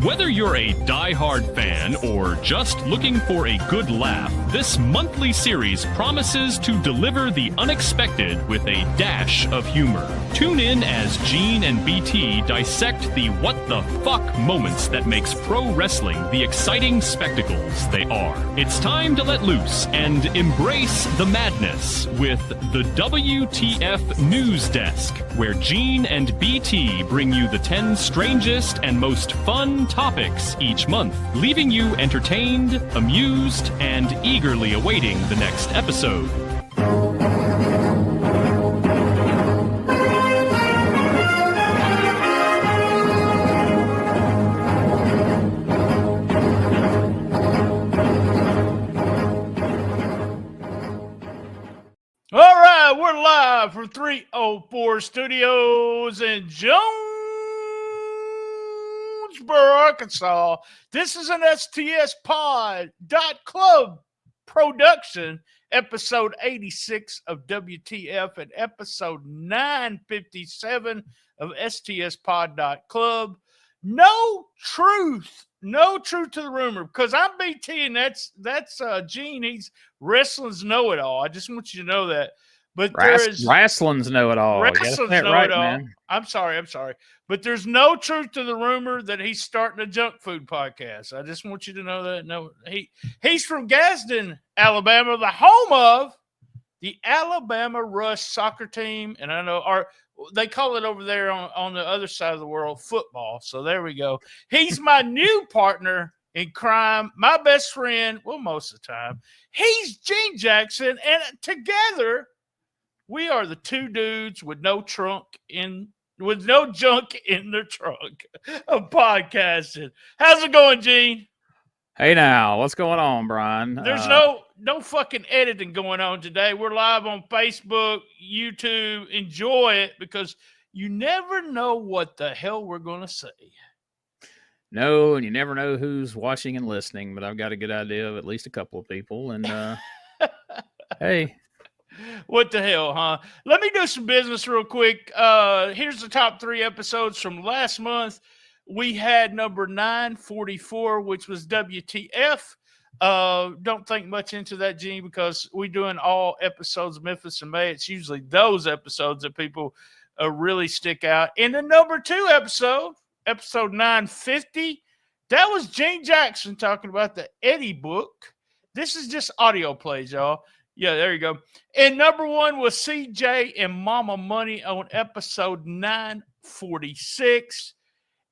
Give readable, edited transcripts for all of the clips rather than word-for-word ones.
Whether you're a die-hard fan or just looking for a good laugh, this monthly series promises to deliver the unexpected with a dash of humor. Tune in as Gene and BT dissect the what-the-fuck moments that makes pro wrestling the exciting spectacles they are. It's time to let loose and embrace the madness with the WTF News Desk, where Gene and BT bring you the 10 strangest and most fun topics each month, leaving you entertained, amused, and eagerly awaiting the next episode. All right, we're live from 304 Studios in Jonesboro, Arkansas. This is an STSPOD.club production, episode 86 of WTF and episode 957 of STSPOD.club. No truth to the rumor, because I'm BT and that's Gene. He's wrestling's know-it-all. I just want you to know that. But wrestling's know-it-all. Wrestling's know-it-all. Right, I'm sorry. But there's no truth to the rumor that he's starting a junk food podcast. I just want you to know that. No, he's from Gadsden, Alabama, the home of the Alabama Rush soccer team, and I know they call it over there on the other side of the world football. So there we go. He's my new partner in crime, my best friend. Well, most of the time, he's Gene Jackson, and together we are the two dudes with no junk in their trunk of podcasting. How's it going, Gene? Hey now, what's going on, Brian? There's no fucking editing going on today. We're live on Facebook, YouTube. Enjoy it, because you never know what the hell we're going to say. No, and you never know who's watching and listening, but I've got a good idea of at least a couple of people. And hey. What the hell, huh? Let me do some business real quick. Here's the top 3 episodes from last month. We had number 944, which was WTF. Don't think much into that, Gene, because we're doing all episodes of Memphis and May. It's usually those episodes that people really stick out. In the number 2 episode 950, that was Gene Jackson talking about the Eddie book. This is just audio plays, y'all. Yeah, there you go. And number 1 was CJ and Mama Money on episode 946.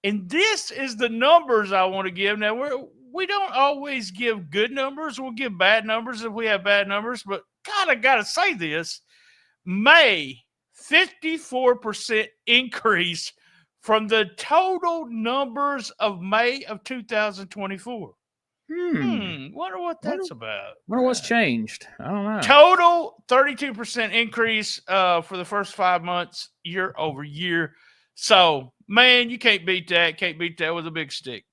And this is the numbers I want to give. Now, we don't always give good numbers. We'll give bad numbers if we have bad numbers. But God, I got to say this. May, 54% increase from the total numbers of May of 2024. Wonder what that's about. Wonder what's changed. I don't know. Total 32% increase for the first 5 months, year over year. So, man, you can't beat that. Can't beat that with a big stick.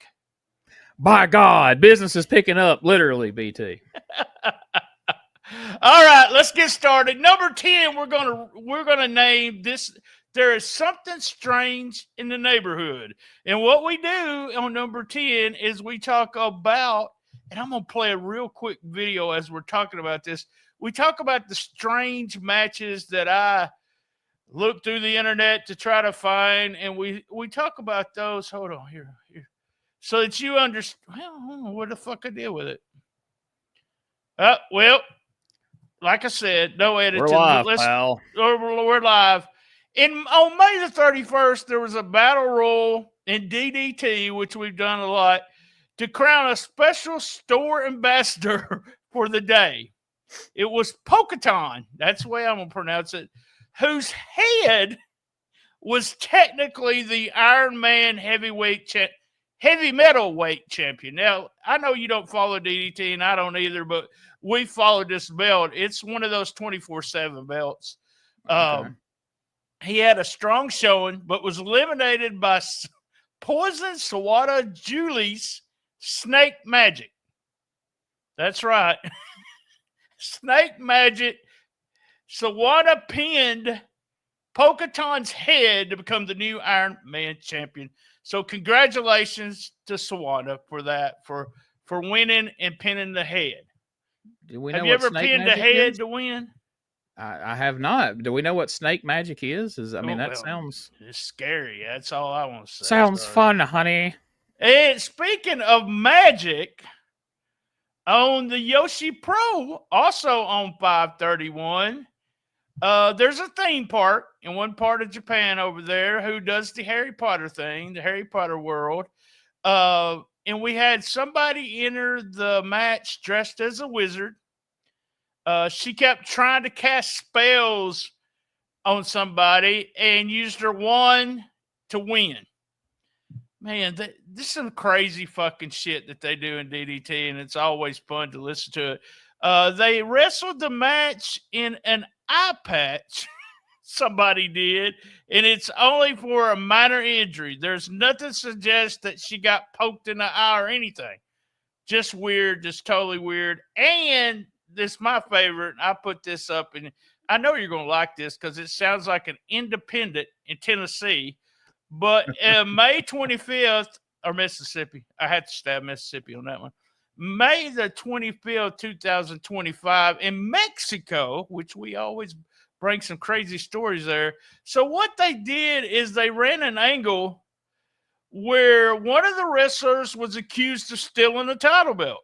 By God, business is picking up, literally, BT. All right, let's get started. Number 10, we're gonna name this. There is something strange in the neighborhood. And what we do on number 10 is we talk about, and I'm going to play a real quick video as we're talking about this. We talk about the strange matches that I look through the internet to try to find, and we talk about those. Hold on, here, so that you understand. Well, I don't know what the fuck I did with it. Well, like I said, no editing. We're live, pal. We're live. On May the 31st, there was a battle royal in DDT, which we've done a lot, to crown a special store ambassador for the day. It was Poketon. That's the way I'm going to pronounce it. Whose head was technically the Iron Man heavy metal weight champion. Now, I know you don't follow DDT, and I don't either, but we followed this belt. It's one of those 24/7 belts. Okay. He had a strong showing, but was eliminated by Poison Sawada Julie's Snake Magic. That's right. Snake Magic. Sawada pinned Poketon's head to become the new Iron Man champion. So congratulations to Sawada for that, for winning and pinning the head. Do we know Have you what ever snake pinned a magic head is? to win? I have not. Do we know what snake magic is? That sounds It's scary. That's all I want to say. sounds fun, honey. And speaking of magic, on the Yoshi Pro, also on 531, there's a theme park in one part of Japan over there who does the Harry Potter thing, the Harry Potter world. And we had somebody enter the match dressed as a wizard. She kept trying to cast spells on somebody and used her wand to win. Man, this is some crazy fucking shit that they do in DDT, and it's always fun to listen to it. They wrestled the match in an eye patch. Somebody did, and it's only for a minor injury. There's nothing suggests that she got poked in the eye or anything. Just weird, just totally weird. And this is my favorite. I put this up, and I know you're going to like this because it sounds like an independent in Tennessee. But May 25th, or Mississippi, I had to stab Mississippi on that one. May the 25th, 2025, in Mexico, which we always bring some crazy stories there. So what they did is they ran an angle where one of the wrestlers was accused of stealing the title belt.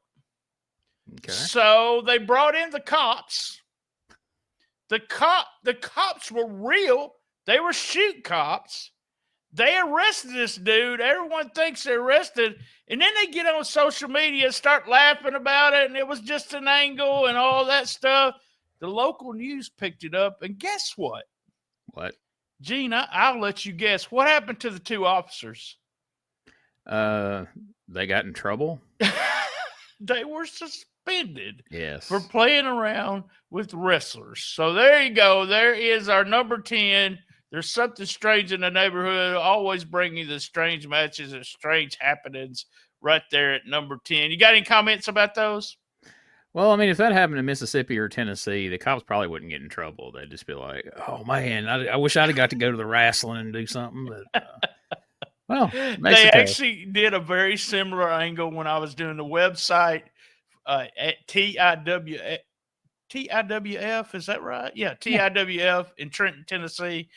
Okay. So they brought in the cops. The cops were real. They were shoot cops. They arrested this dude. Everyone thinks they're arrested. And then they get on social media and start laughing about it. And it was just an angle and all that stuff. The local news picked it up. And guess what? What? Gene, I'll let you guess. What happened to the two officers? They got in trouble. They were suspended. Yes. For playing around with wrestlers. So there you go. There is our number 10. There's something strange in the neighborhood. Always bring you the strange matches and strange happenings right there at number 10. You got any comments about those? Well, I mean, if that happened in Mississippi or Tennessee, the cops probably wouldn't get in trouble. They'd just be like, "Oh man, I wish I'd have got to go to the wrestling and do something." But well, Mexico. They actually did a very similar angle when I was doing the website at TIWF. Is that right? Yeah, TIWF in Trenton, Tennessee.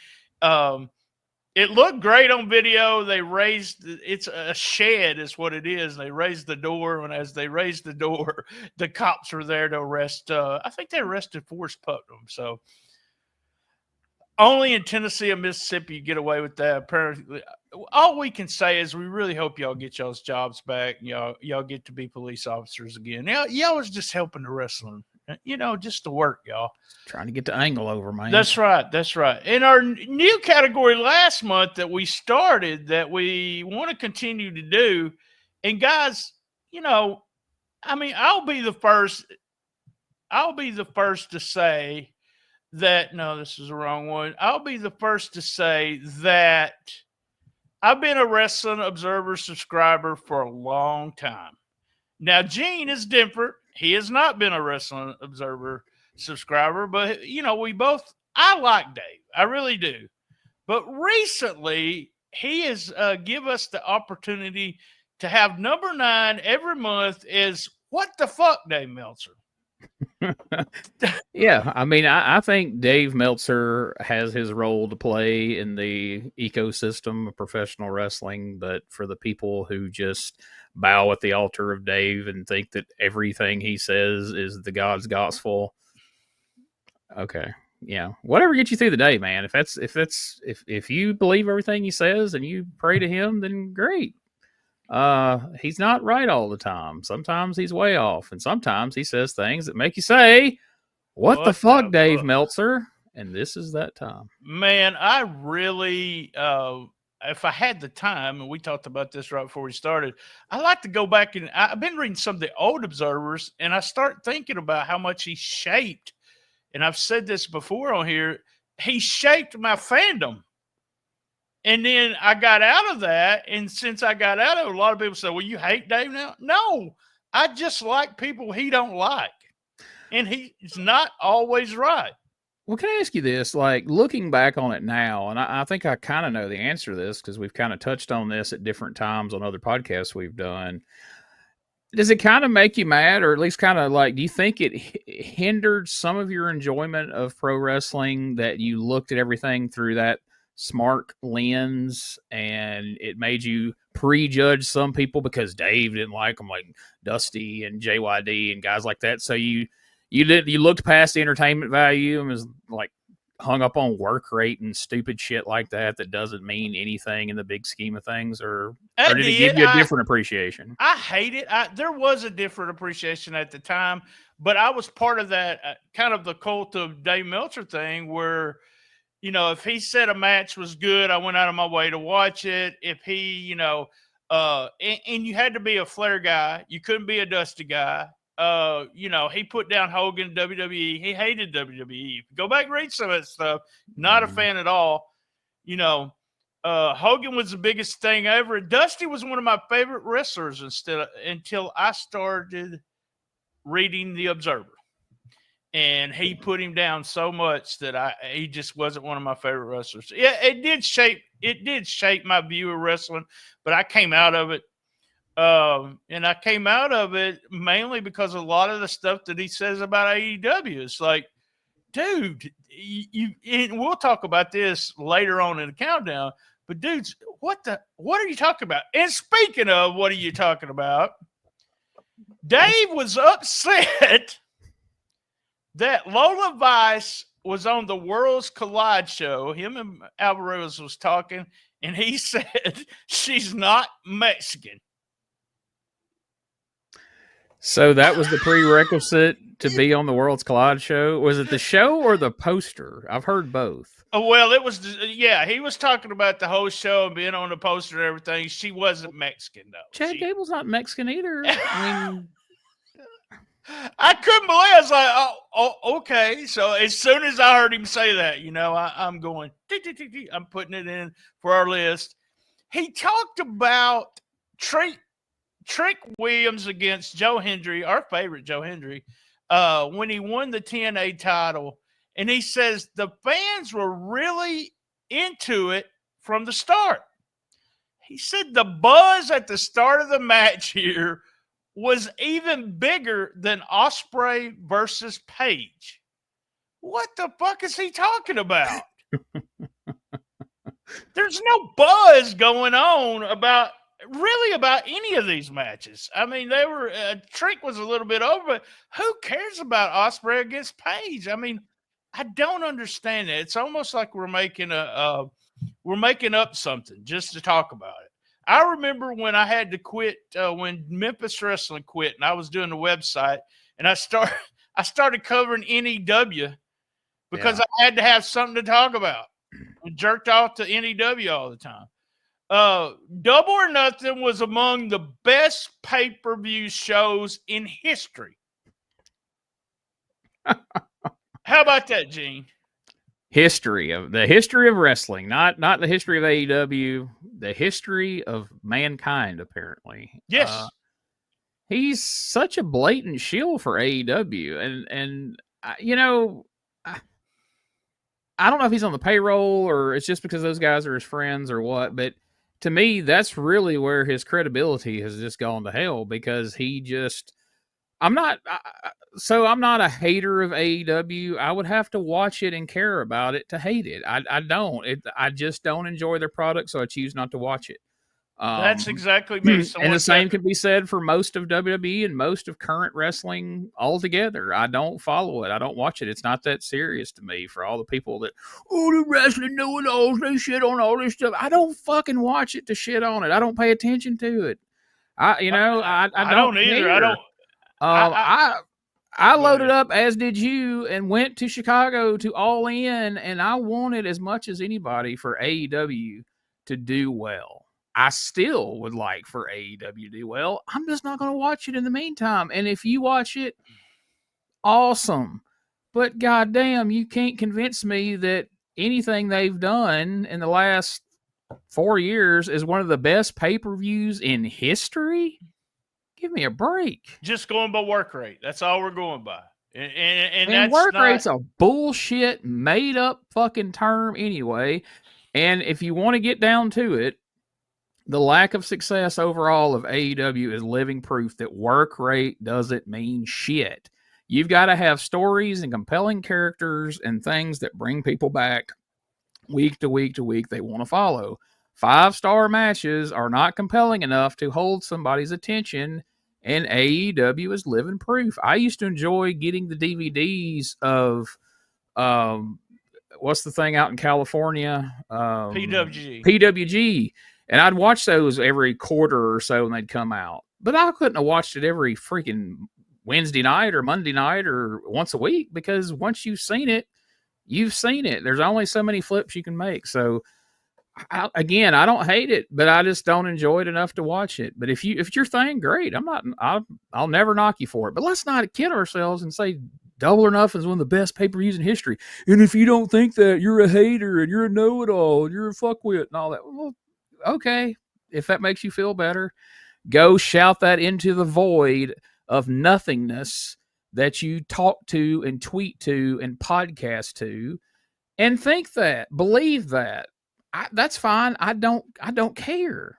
It looked great on video. They raised, it's a shed is what it is. They raised the door, and as they raised the door, the cops were there to arrest, I think they arrested Forrest Putnam. So only in Tennessee and Mississippi you get away with that. Apparently, all we can say is we really hope y'all get y'all's jobs back. And y'all get to be police officers again. Y'all was just helping the wrestling. Just to work, y'all. Trying to get the angle over, man. That's right. That's right. In our new category last month that we started that we want to continue to do. And guys, I'll be the first to say that, no, this is the wrong one. I'll be the first to say that I've been a Wrestling Observer subscriber for a long time. Now, Gene is different. He has not been a Wrestling Observer subscriber, but, I like Dave. I really do. But recently, he has given us the opportunity to have number 9 every month is What the Fuck, Dave Meltzer? Yeah, I think Dave Meltzer has his role to play in the ecosystem of professional wrestling, but for the people who just bow at the altar of Dave and think that everything he says is the God's gospel, okay, yeah, whatever gets you through the day, man. If you believe everything he says and you pray to him, then great. He's not right all the time. Sometimes he's way off, and sometimes he says things that make you say, what the fuck, Dave Meltzer? And this is that time. Man, I really, if I had the time, and we talked about this right before we started, I like to go back and I've been reading some of the old observers, and I start thinking about how much he shaped. And I've said this before on here. He shaped my fandom. And then I got out of that. And since I got out of it, a lot of people say, well, you hate Dave now? No, I just like people he don't like. And he's not always right. Well, can I ask you this? Like, looking back on it now, and I think I kind of know the answer to this because we've kind of touched on this at different times on other podcasts we've done. Does it kind of make you mad, or at least kind of like, do you think it hindered some of your enjoyment of pro wrestling that you looked at everything through that smart lens and it made you prejudge some people because Dave didn't like them, like Dusty and JYD and guys like that? So you looked past the entertainment value and was like hung up on work rate and stupid shit like that doesn't mean anything in the big scheme of things, or did it give you a different appreciation? I hate it. There was a different appreciation at the time, but I was part of that kind of the cult of Dave Meltzer thing where, you know, if he said a match was good, I went out of my way to watch it. If he, you know, and you had to be a Flair guy. You couldn't be a Dusty guy. You know, he put down Hogan WWE. He hated WWE. Go back and read some of that stuff. Not a fan at all. You know, Hogan was the biggest thing ever. Dusty was one of my favorite wrestlers until I started reading The Observer. And he put him down so much that he just wasn't one of my favorite wrestlers. Yeah, it did shape my view of wrestling, but I came out of it. And I came out of it mainly because a lot of the stuff that he says about AEW. It's like, dude, and we'll talk about this later on in the countdown, but dudes, what are you talking about? And speaking of, what are you talking about? Dave was upset that Lola Vice was on the Worlds Collide show. Him and Alvarez was talking, and he said she's not Mexican. So that was the prerequisite to be on the Worlds Collide show? Was it the show or the poster? I've heard both. Well, it was, yeah, he was talking about the whole show and being on the poster and everything. She wasn't Mexican, though. Chad Gable's not Mexican either. I mean, I couldn't believe it. I was like, oh, okay. So as soon as I heard him say that, you know, I'm going, I'm putting it in for our list. He talked about Trick Williams against Joe Hendry, our favorite Joe Hendry, when he won the TNA title. And he says the fans were really into it from the start. He said the buzz at the start of the match here was even bigger than Ospreay versus Paige. What the fuck is he talking about? There's no buzz going on about any of these matches. I mean, they were Trick was a little bit over, but who cares about Ospreay against Paige? I mean, I don't understand it. It's almost like we're making up something just to talk about it. I remember when I had to quit when Memphis Wrestling quit, and I was doing the website, and I started covering NEW because I had to have something to talk about. I jerked off to NEW all the time. Double or Nothing was among the best pay-per-view shows in history. How about that, Gene? The history of wrestling, not the history of AEW, the history of mankind, apparently. Yes. He's such a blatant shill for AEW. And you know, I don't know if he's on the payroll or it's just because those guys are his friends or what, but to me, that's really where his credibility has just gone to hell because he just, I'm not a hater of AEW. I would have to watch it and care about it to hate it. I don't. I just don't enjoy their product, so I choose not to watch it. That's exactly me. And the same can be said for most of WWE and most of current wrestling altogether. I don't follow it. I don't watch it. It's not that serious to me. For all the people that, the wrestling know-it-alls, they shit on all this stuff. I don't fucking watch it to shit on it. I don't pay attention to it. I don't either. Care. I loaded up, as did you, and went to Chicago to All In, and I wanted as much as anybody for AEW to do well. I still would like for AEW to do well. I'm just not going to watch it in the meantime. And if you watch it, awesome. But goddamn, you can't convince me that anything they've done in the last 4 years is one of the best pay-per-views in history. Give me a break. Just going by work rate. That's all we're going by. And And that's work not. rate's a bullshit, made up fucking term anyway. And if you want to get down to it, the lack of success overall of AEW is living proof that work rate doesn't mean shit. You've got to have stories and compelling characters and things that bring people back week to week to week they want to follow. 5-star matches are not compelling enough to hold somebody's attention, and AEW is living proof. I used to enjoy getting the DVDs of what's the thing out in California? PWG. PWG. And I'd watch those every quarter or so when they'd come out. But I couldn't have watched it every freaking Wednesday night or Monday night or once a week, because once you've seen it, you've seen it. There's only so many flips you can make. So I don't hate it, but I just don't enjoy it enough to watch it. But if it's your thing, great. I'll never knock you for it. But let's not kid ourselves and say Double or Nothing is one of the best pay-per-views in history. And if you don't think that, you're a hater and you're a know-it-all and you're a fuckwit and all that. Well, okay, if that makes you feel better, go shout that into the void of nothingness that you talk to and tweet to and podcast to, and think that, believe that. That's fine. I don't care.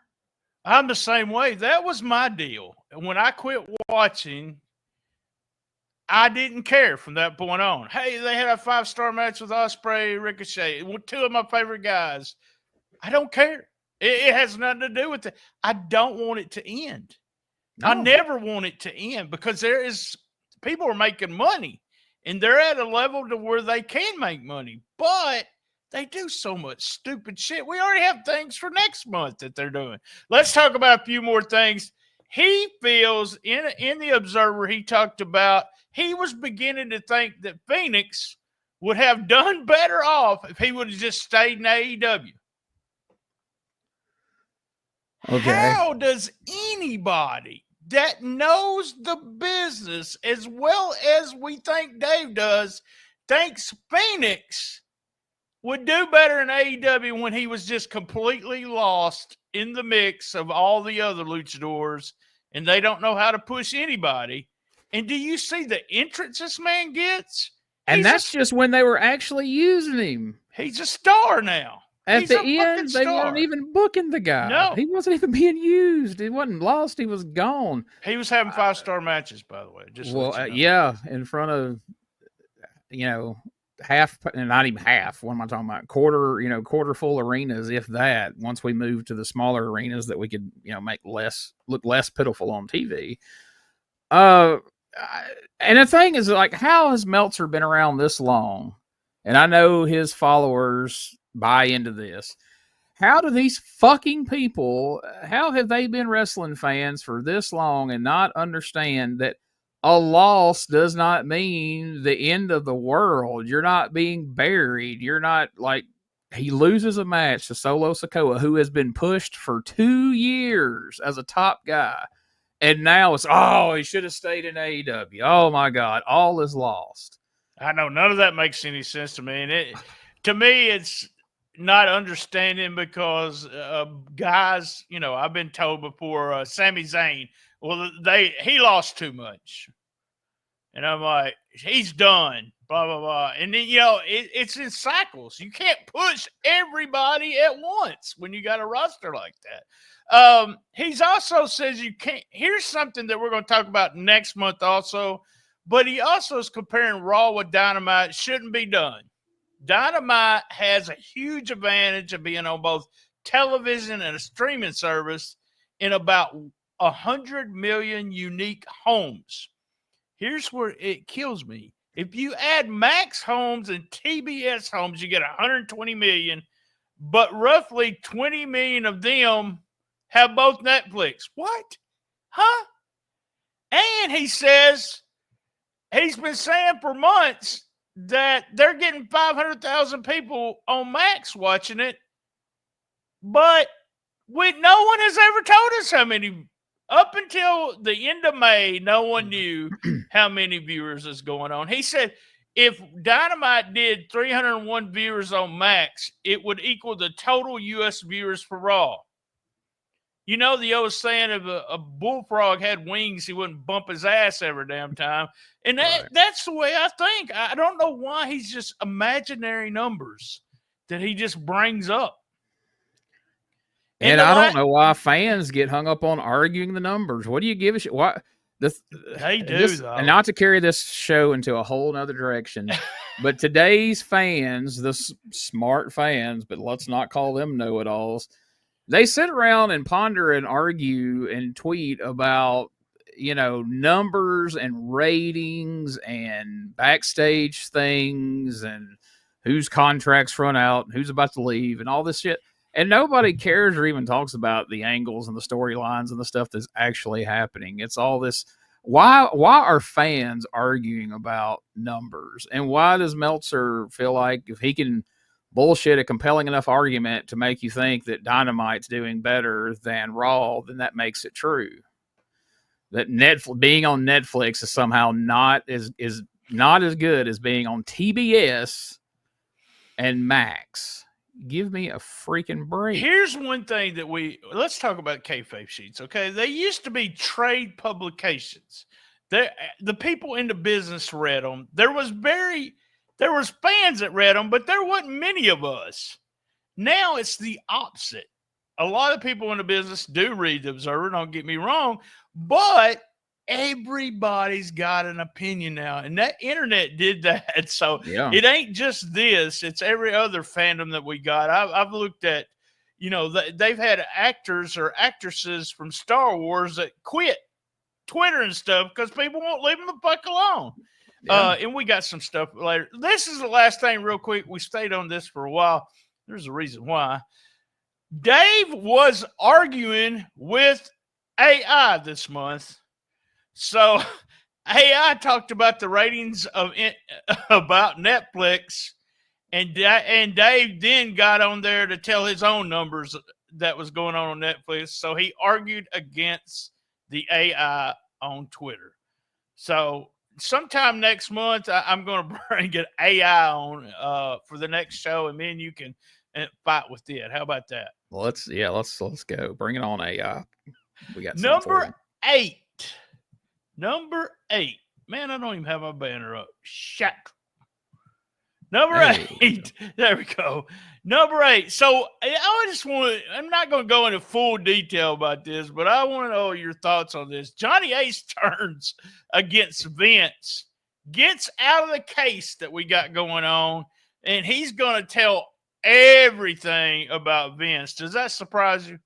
I'm the same way. That was my deal. When I quit watching, I didn't care from that point on. Hey, they had a 5-star match with Ospreay, Ricochet, 2 of my favorite guys. I don't care. It has nothing to do with it. I don't want it to end. No. I never want it to end, because people are making money, and they're at a level to where they can make money, but they do so much stupid shit. We already have things for next month that they're doing. Let's talk about a few more things. He feels in the Observer, he talked about he was beginning to think that Phoenix would have done better off if he would have just stayed in AEW. Okay. How does anybody that knows the business as well as we think Dave does thinks Phoenix would do better in AEW when he was just completely lost in the mix of all the other luchadors, and they don't know how to push anybody? And do you see the entrance this man gets? And that's just when they were actually using him. He's a star now. At the end, they weren't even booking the guy. No. He wasn't even being used. He wasn't lost. He was gone. He was having 5-star matches, by the way. Yeah, in front of, half, not even half. What am I talking about? Quarter full arenas, if that. Once we moved to the smaller arenas that we could, make look less pitiful on TV. And the thing is, like, how has Meltzer been around this long? And I know his followers buy into this. How do these fucking people, how have they been wrestling fans for this long and not understand that a loss does not mean the end of the world? You're not being buried. You're not like, he loses a match to Solo Sikoa, who has been pushed for 2 years as a top guy. And now it's, he should have stayed in AEW. Oh my God, all is lost. I know, none of that makes any sense to me. And to me, it's not understanding, because guys, I've been told before, Sami Zayn, he lost too much. And I'm like, he's done, blah, blah, blah. And then, it's in cycles. You can't push everybody at once when you got a roster like that. He's also says you can't. Here's something that we're going to talk about next month also, but he also is comparing Raw with Dynamite. Shouldn't be done. Dynamite has a huge advantage of being on both television and a streaming service in about 100 million unique homes. Here's where it kills me. If you add Max homes and TBS homes, you get 120 million, but roughly 20 million of them have both Netflix. What? Huh? And he says, he's been saying for months that they're getting 500,000 people on Max watching it, but no one has ever told us how many. Up until the end of May, no one knew how many viewers is going on. He said if Dynamite did 301 viewers on Max, it would equal the total U.S. viewers for Raw. You know the old saying of a bullfrog had wings, he wouldn't bump his ass every damn time. And that's the way I think. I don't know why he's just imaginary numbers that he just brings up. And I don't know why fans get hung up on arguing the numbers. What do you give a shit? Why? They do, though. And not to carry this show into a whole nother direction, but today's fans, the smart fans, but let's not call them know-it-alls, they sit around and ponder and argue and tweet about, numbers and ratings and backstage things and whose contracts run out and who's about to leave and all this shit. And nobody cares or even talks about the angles and the storylines and the stuff that's actually happening. It's all this. Why are fans arguing about numbers? And why does Meltzer feel like if he can bullshit a compelling enough argument to make you think that Dynamite's doing better than Raw, then that makes it true? That being on Netflix is somehow not as good as being on TBS and Max. Give me a freaking break. Here's one thing that let's talk about kayfabe sheets, okay? They used to be trade publications. The people in the business read them. There was fans that read them, but there wasn't many of us. Now it's the opposite. A lot of people in the business do read the Observer, don't get me wrong, but everybody's got an opinion now, and that internet did that. So It ain't just this; it's every other fandom that we got. I've looked at, they've had actors or actresses from Star Wars that quit Twitter and stuff because people won't leave them the fuck alone. Yeah. And we got some stuff later. This is the last thing, real quick. We stayed on this for a while. There's a reason why. Dave was arguing with AI this month. So AI talked about the ratings about Netflix, and Dave then got on there to tell his own numbers that was going on Netflix. So he argued against the AI on Twitter. So sometime next month, I'm going to bring an AI on for the next show, and then you can fight with it. How about that? Well, let's go. Bring it on, AI. We got number 8. Number 8. Man, I don't even have my banner up. Shit. Number 8. There we go. Number 8. So I'm not going to go into full detail about this, but I want to know your thoughts on this. Johnny Ace turns against Vince, gets out of the case that we got going on, and he's going to tell everything about Vince. Does that surprise you?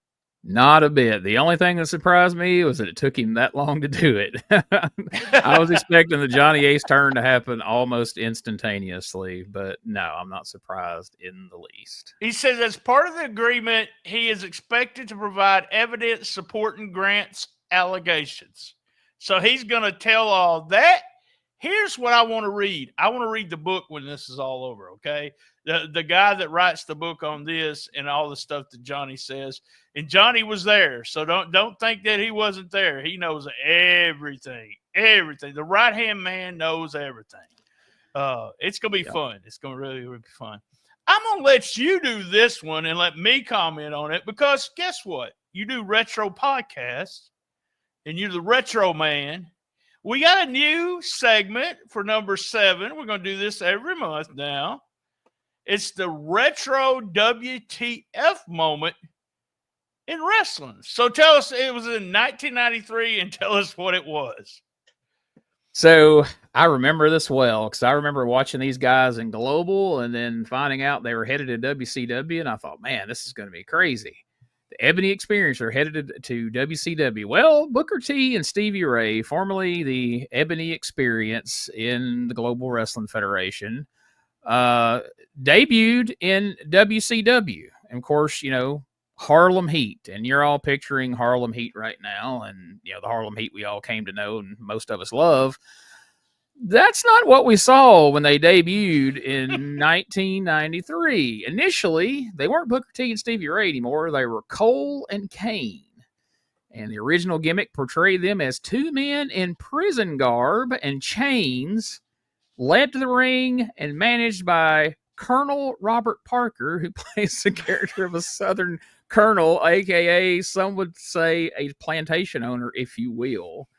Not a bit. The only thing that surprised me was that it took him that long to do it. I was expecting the Johnny Ace turn to happen almost instantaneously, but no, I'm not surprised in the least. He says as part of the agreement, he is expected to provide evidence supporting Grant's allegations. So he's going to tell all that. Here's what I want to read. I want to read the book when this is all over, okay? The guy that writes the book on this and all the stuff that Johnny says. And Johnny was there, so don't think that he wasn't there. He knows everything. Everything. The right-hand man knows everything. It's going to be fun. It's going to really, really be fun. I'm going to let you do this one and let me comment on it because guess what? You do retro podcasts, and you're the retro man. We got a new segment for number 7. We're going to do this every month now. It's the retro WTF moment in wrestling. So tell us, it was in 1993, and tell us what it was. So I remember this well because I remember watching these guys in Global and then finding out they were headed to WCW, and I thought, man, this is going to be crazy. The Ebony Experience are headed to WCW. Well, Booker T and Stevie Ray, formerly the Ebony Experience in the Global Wrestling Federation, debuted in WCW. And of course, Harlem Heat, and you're all picturing Harlem Heat right now, and the Harlem Heat we all came to know and most of us love. That's not what we saw when they debuted in 1993. Initially, they weren't Booker T and Stevie Ray anymore. They were Cole and Kane. And the original gimmick portrayed them as two men in prison garb and chains, led to the ring and managed by Colonel Robert Parker, who plays the character of a Southern colonel, aka some would say a plantation owner, if you will.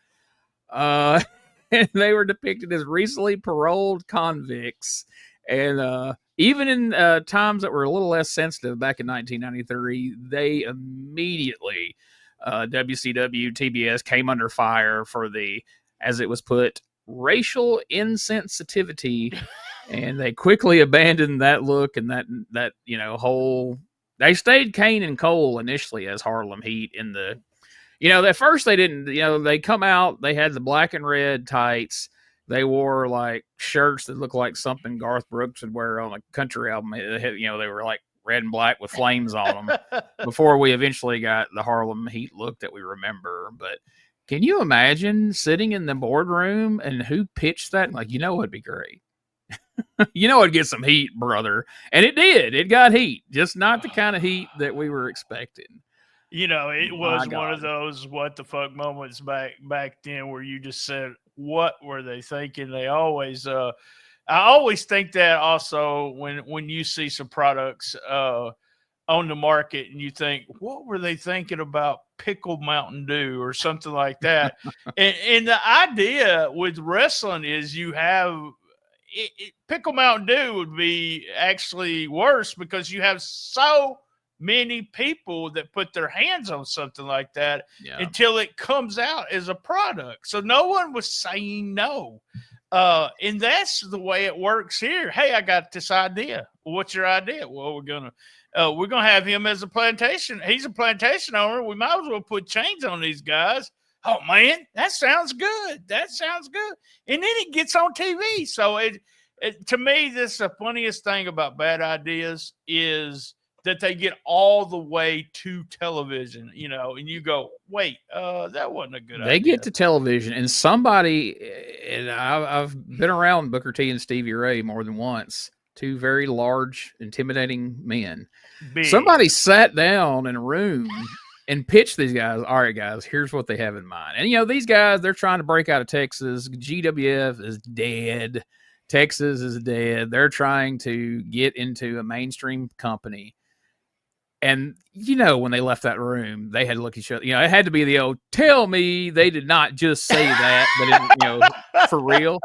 And they were depicted as recently paroled convicts. And even in times that were a little less sensitive back in 1993, they immediately, WCW, TBS came under fire for the, as it was put, racial insensitivity. And they quickly abandoned that look and that whole. They stayed Kane and Cole initially as Harlem Heat in the. At first they didn't, they come out, they had the black and red tights. They wore like shirts that looked like something Garth Brooks would wear on a country album. They were like red and black with flames on them before we eventually got the Harlem Heat look that we remember. But can you imagine sitting in the boardroom and who pitched that? Like, it'd be great. It'd get some heat, brother. And it did. It got heat, just not the kind of heat that we were expecting. It was one of those what the fuck moments back then where you just said, what were they thinking? They always, I always think that also when you see some products on the market and you think, what were they thinking about pickled Mountain Dew or something like that? and the idea with wrestling is you have pickle Mountain Dew would be actually worse because you have so many people that put their hands on something like that until it comes out as a product. So no one was saying no. And that's the way it works here. Hey, I got this idea. What's your idea? Well, we're gonna have him as a plantation. He's a plantation owner. We might as well put chains on these guys. Oh man, that sounds good. That sounds good. And then it gets on TV. So it to me, this is the funniest thing about bad ideas is that they get all the way to television, and you go, wait, that wasn't a good idea. They get to television, and somebody, and I've been around Booker T and Stevie Ray more than once, two very large, intimidating men. Big. Somebody sat down in a room and pitched these guys, all right, guys, here's what they have in mind. And, these guys, they're trying to break out of Texas. GWF is dead. Texas is dead. They're trying to get into a mainstream company. And, when they left that room, they had to look at each other. It had to be the old, tell me they did not just say that, but, for real.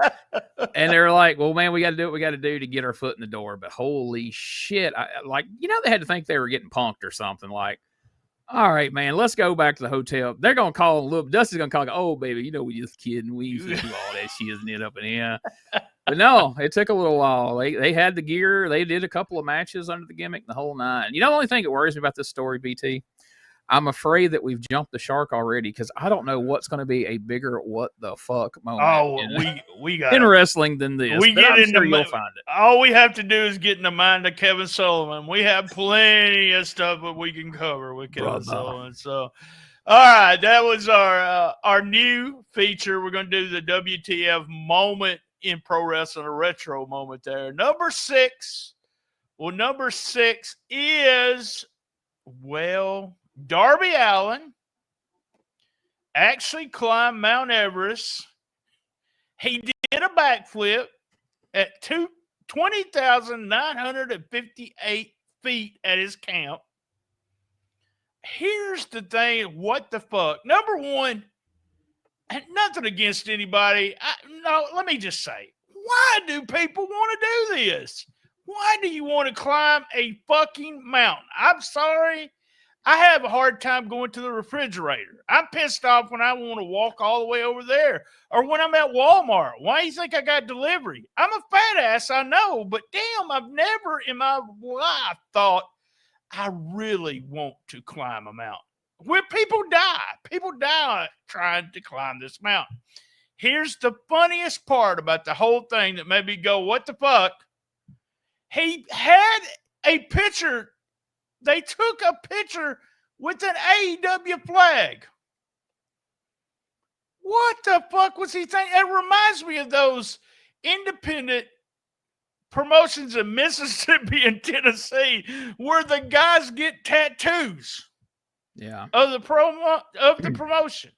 And they're like, well, man, we got to do what we got to do to get our foot in the door. But holy shit. They had to think they were getting punked or something. Like, all right, man, let's go back to the hotel. They're going to call a little, Dusty's going to call, oh, baby, we just kidding. We used to do all that shiznit up in here. But no, it took a little while. They had the gear. They did a couple of matches under the gimmick, the whole nine. The only thing that worries me about this story, BT, I'm afraid that we've jumped the shark already because I don't know what's going to be a bigger what the fuck moment we got in wrestling than this. We get in you'll find it. All we have to do is get in the mind of Kevin Sullivan. We have plenty of stuff that we can cover with Kevin Sullivan. So, all right, that was our new feature. We're going to do the WTF moment in pro wrestling, a retro moment there. Number 6 is, Darby Allin actually climbed Mount Everest. He did a backflip at 20,958 feet at his count. Here's the thing. What the fuck? Number one, nothing against anybody. Let me just say, why do people want to do this? Why do you want to climb a fucking mountain? I'm sorry. I have a hard time going to the refrigerator. I'm pissed off when I want to walk all the way over there or when I'm at Walmart. Why do you think I got delivery? I'm a fat ass, I know, but damn, I've never in my life thought I really want to climb a mountain. Where people die trying to climb this mountain. Here's the funniest part about the whole thing that made me go, what the fuck? He had a picture. They took a picture with an AEW flag. What the fuck was he thinking? It reminds me of those independent promotions in Mississippi and Tennessee where the guys get tattoos. Yeah. Of the promotion.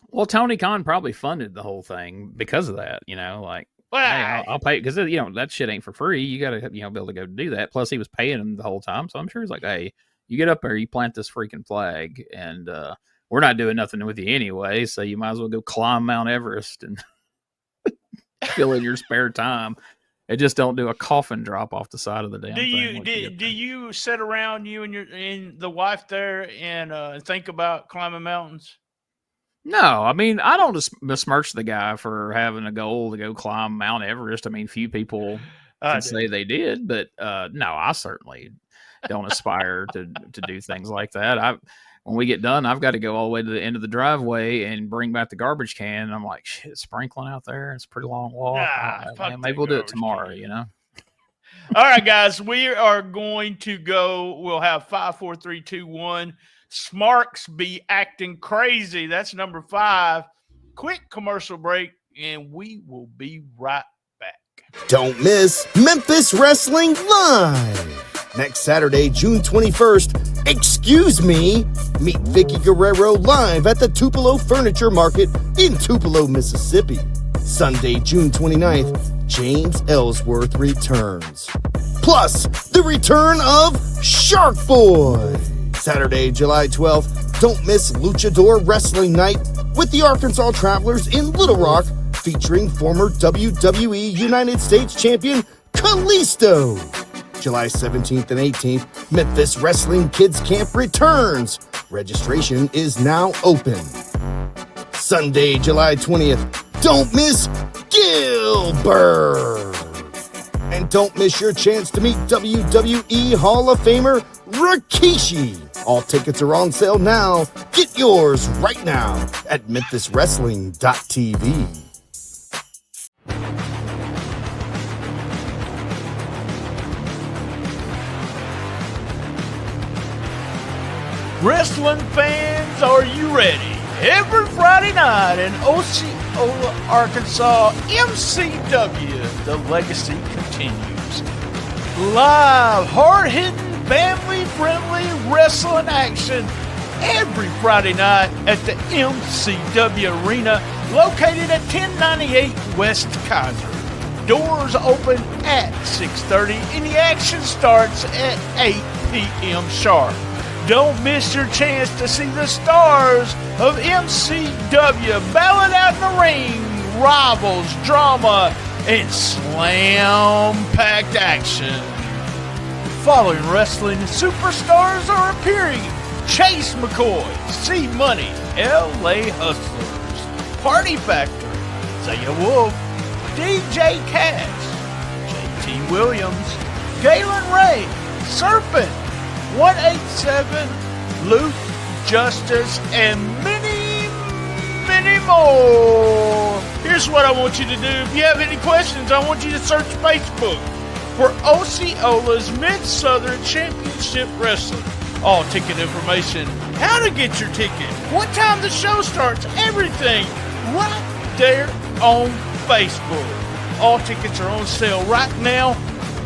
Well, Tony Khan probably funded the whole thing because of that, Well, hey, I'll pay because that shit ain't for free. You got to be able to go do that. Plus, he was paying him the whole time, so I'm sure he's like, hey, You get up there, you plant this freaking flag, and we're not doing nothing with you anyway, so you might as well go climb Mount Everest and fill in your spare time. And just don't do a coffin drop off the side of the damn thing. Do you sit around, you and the wife there, and think about climbing mountains? No, I mean, I don't besmirch the guy for having a goal to go climb Mount Everest. I mean, few people can say they did, but no, I certainly don't aspire to do things like that. When we get done, I've got to go all the way to the end of the driveway and bring back the garbage can. And I'm like, shit, it's sprinkling out there. It's a pretty long walk. Maybe we'll do it tomorrow, you know? All right, guys, we are going to go. We'll have 5, 4, 3, 2, 1. Smarks be acting crazy. That's number 5. Quick commercial break, and we will be right back. Don't miss Memphis Wrestling Live. Next Saturday, June 21st, excuse me, meet Vicky Guerrero live at the Tupelo Furniture Market in Tupelo, Mississippi. Sunday, June 29th, James Ellsworth returns. Plus, the return of Shark Boy. Saturday, July 12th, don't miss Luchador Wrestling Night with the Arkansas Travelers in Little Rock, featuring former WWE United States Champion Kalisto. July 17th and 18th, Memphis Wrestling Kids Camp returns. Registration is now open. Sunday, July 20th, don't miss Gilbert. And don't miss your chance to meet WWE Hall of Famer Rikishi. All tickets are on sale now. Get yours right now at memphiswrestling.tv. Wrestling fans, are you ready? Every Friday night in Osceola, Arkansas, MCW, the legacy continues. Live, hard-hitting, family-friendly wrestling action every Friday night at the MCW Arena, located at 1098 West Kaiser. Doors open at 6:30 and the action starts at 8 p.m. sharp. Don't miss your chance to see the stars of MCW battle out in the ring, rivals, drama, and slam-packed action. Following wrestling superstars are appearing: Chase McCoy, C-Money, LA Hustlers, Party Factor, Zaya Wolf, DJ Cash, JT Williams, Galen Ray, Serpent, 187, Luke, Justice, and many, many more. Here's what I want you to do. If you have any questions, I want you to search Facebook for Osceola's Mid-Southern Championship Wrestling. All ticket information, how to get your ticket, what time the show starts, everything right there on Facebook. All tickets are on sale right now.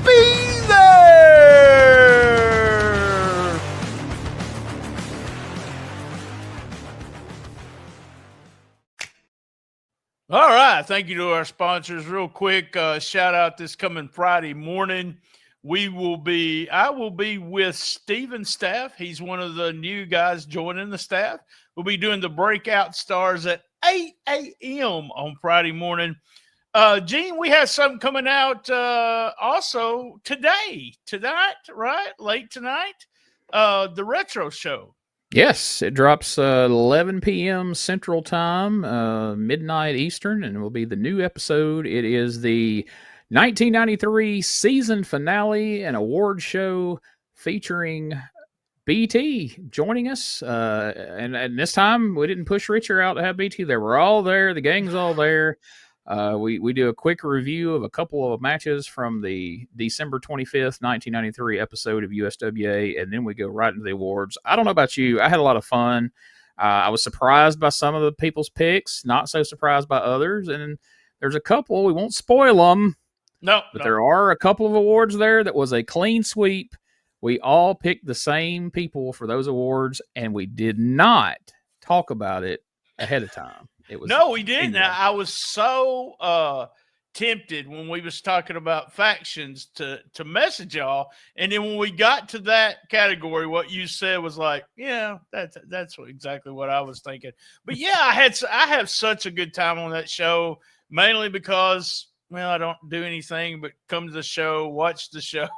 Be there! All right. Thank you to our sponsors. Real quick, shout out this coming Friday morning. I will be with Steven's staff. He's one of the new guys joining the staff. We'll be doing the Breakout Stars at 8 a.m. on Friday morning. Gene, we have something coming out also tonight, right? Late tonight, the Retro Show. Yes, it drops 11 p.m. Central Time, midnight Eastern, and it will be the new episode. It is the 1993 season finale and award show featuring BT joining us. And this time we didn't push Richard out to have BT there. We're all there. The gang's all there. We do a quick review of a couple of matches from the December 25th, 1993 episode of USWA, and then we go right into the awards. I don't know about you. I had a lot of fun. I was surprised by some of the people's picks, not so surprised by others, and there's a couple. We won't spoil them. But there are a couple of awards there that was a clean sweep. We all picked the same people for those awards, and we did not talk about it ahead of time. No, we didn't. I was so tempted when we was talking about factions to message y'all, and then when we got to that category, what you said was like, yeah, that's exactly what I was thinking. But yeah, I have such a good time on that show, mainly because, well, I don't do anything but come to the show, watch the show,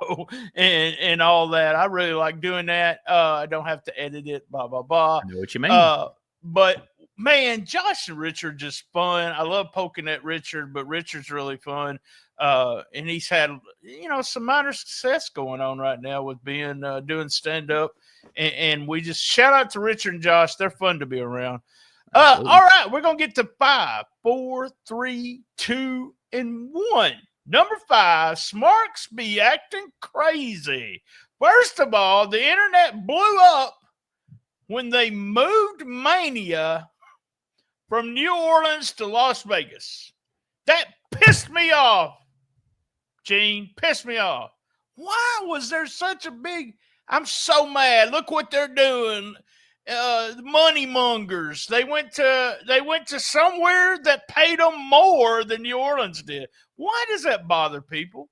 and all that. I really like doing that. I don't have to edit it, blah blah blah. I know what you mean. But man, Josh and Richard just fun. I love poking at Richard, but Richard's really fun. And he's had, some minor success going on right now with being doing stand up. And we just shout out to Richard and Josh. They're fun to be around. All right, we're gonna get to 5, 4, 3, 2, and 1. Number 5, Smarks be acting crazy. First of all, the internet blew up when they moved Mania from New Orleans to Las Vegas. That pissed me off, Gene. Pissed me off. Why was there such a big... I'm so mad. Look what they're doing. The money mongers. They went to somewhere that paid them more than New Orleans did. Why does that bother people?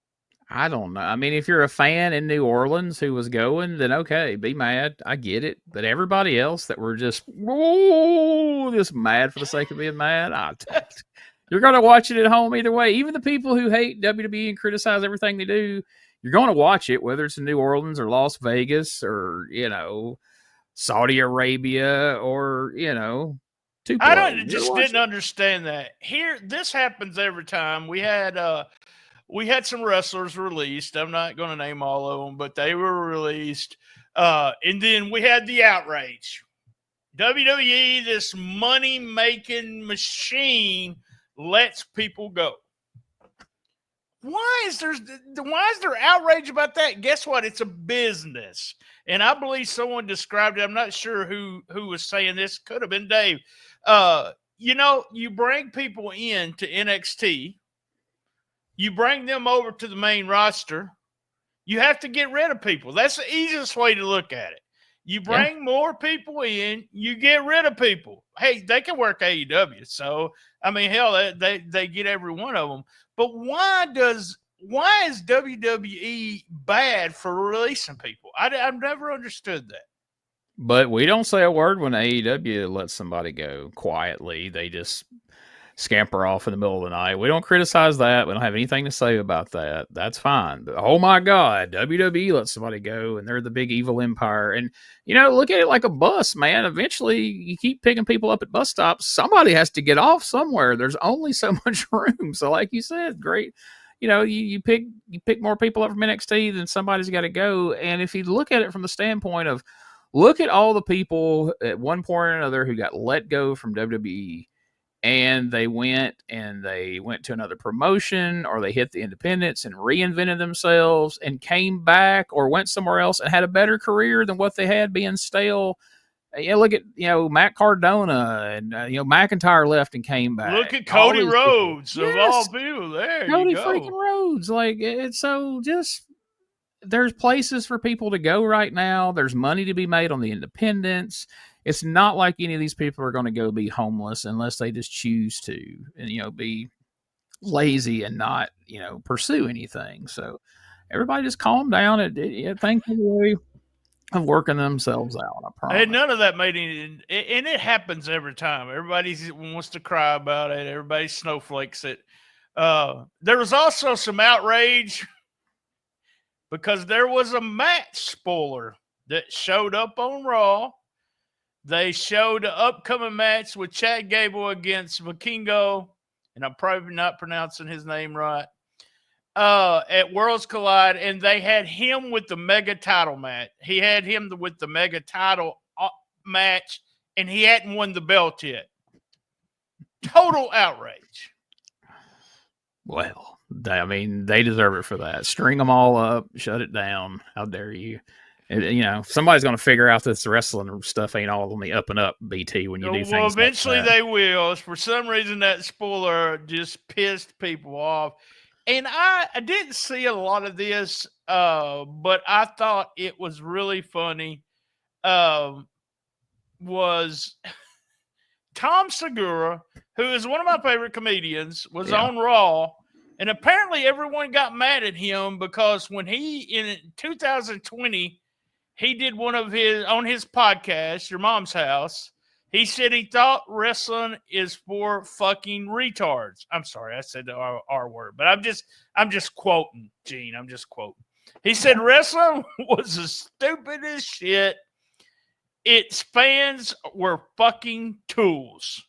I don't know. I mean, if you're a fan in New Orleans who was going, then okay, be mad. I get it. But everybody else that were just mad for the sake of being mad, you're going to watch it at home either way. Even the people who hate WWE and criticize everything they do, you're going to watch it, whether it's in New Orleans or Las Vegas or, Saudi Arabia or, Tupelo. I didn't understand that. Here, this happens every time. We had some wrestlers released. I'm not going to name all of them, but they were released. And then we had the outrage. WWE, this money-making machine, lets people go. Why is there outrage about that? Guess what? It's a business. And I believe someone described it. I'm not sure who was saying this. Could have been Dave. You bring people in to NXT. You bring them over to the main roster. You have to get rid of people. That's the easiest way to look at it. You bring more people in, you get rid of people. Hey, they can work AEW. So, I mean, hell, they get every one of them. But why is WWE bad for releasing people? I've never understood that. But we don't say a word when AEW lets somebody go quietly. They just scamper off in the middle of the night. We don't criticize that. We don't have anything to say about that. That's fine. But oh my God, WWE lets somebody go and they're the big evil empire. And, look at it like a bus, man. Eventually you keep picking people up at bus stops. Somebody has to get off somewhere. There's only so much room. So like you said, great. You pick more people up from NXT, then somebody's got to go. And if you look at it from the standpoint of, look at all the people at one point or another who got let go from WWE, and they went to another promotion, or they hit the independents and reinvented themselves and came back, or went somewhere else and had a better career than what they had being stale. Look at, Matt Cardona and, McIntyre left and came back. Look at Cody Rhodes of all people. There Cody you go. freaking Rhodes. Like, it's so just, there's places for people to go right now. There's money to be made on the independents. It's not like any of these people are going to go be homeless unless they just choose to, and, be lazy and not, pursue anything. So everybody just calm down. Think of working themselves out. I promise. And none of that made any, and it happens every time. Everybody wants to cry about it. Everybody snowflakes it. There was also some outrage because there was a match spoiler that showed up on Raw. They showed an upcoming match with Chad Gable against Vikingo, and I'm probably not pronouncing his name right, at Worlds Collide, and they had him with the mega title match. He had him with the mega title match, and he hadn't won the belt yet. Total outrage. Well, they deserve it for that. String them all up, shut it down. How dare you? Somebody's going to figure out this wrestling stuff ain't all on the up and up, BT, when you do things. Well, eventually like that. They will. For some reason, that spoiler just pissed people off. And I didn't see a lot of this, but I thought it was really funny. Was Tom Segura, who is one of my favorite comedians, was on Raw, And apparently everyone got mad at him because when in 2020, he did one of on his podcast, Your Mom's House. He said he thought wrestling is for fucking retards. I'm sorry, I said the R word, but I'm just quoting, Gene. I'm just quoting. He said wrestling was the stupidest shit. Its fans were fucking tools.